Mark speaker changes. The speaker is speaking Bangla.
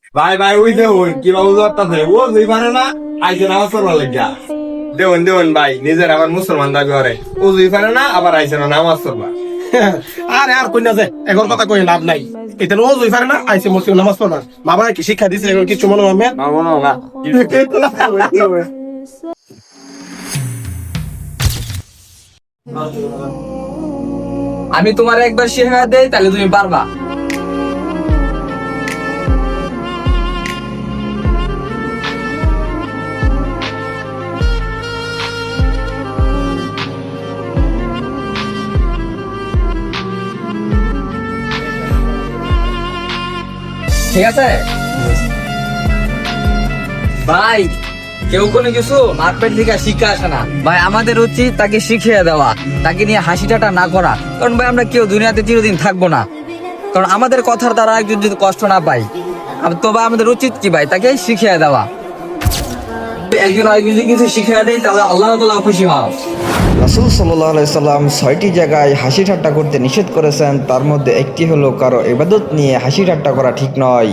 Speaker 1: ভাই ভাই ওই দেখুন কি বাবু করতেছে ও দুই পারে না আইসে নামাজ পড়বার লাগিয়া দেখুন দেখুন ভাই নিজের আবার মুসলমান দাবি করে ও দুই পারে না আবার আইসে না নামাজ পড়বা।
Speaker 2: আরে আর কই না যে এখন কথা কই লাভ নাই। এটা ও জই পারে না আইছে মুসলিম নামাজ পড়বা। বাবা কি শিক্ষা দিছে এখন কিছু মনে হয়
Speaker 1: না মনে হয় না
Speaker 3: আমি তোমার একবার শিখা দেই তাহলে তুমি পারবা। ঠিক আছে ভাই, কেউ কোনো কিছু মারপেট থেকে শিক্ষা আসে না ভাই, আমাদের উচিত তাকে শিখিয়ে দেওয়া, তাকে নিয়ে হাসি ঠাট্টা না করা। কারণ ভাই আমরা কেউ দুনিয়াতে চিরদিন থাকবো না, কারণ আমাদের কথার দ্বারা একজন যদি কষ্ট না পাই, তো ভাই আমাদের উচিত কি ভাই তাকে শিখিয়ে দেওয়া। একজন আরেকজন যদি কিছু শিখিয়ে দেয় তাহলে আল্লাহ তাআলা খুশি হন।
Speaker 4: রাসূল সাল্লাল্লাহু আলাইহি সাল্লাম 6টি জায়গায় হাসি ঠাট্টা করতে নিষেধ করেছেন, তার মধ্যে একটি হলো কারো ইবাদত নিয়ে হাসি ঠাট্টা করা ঠিক নয়।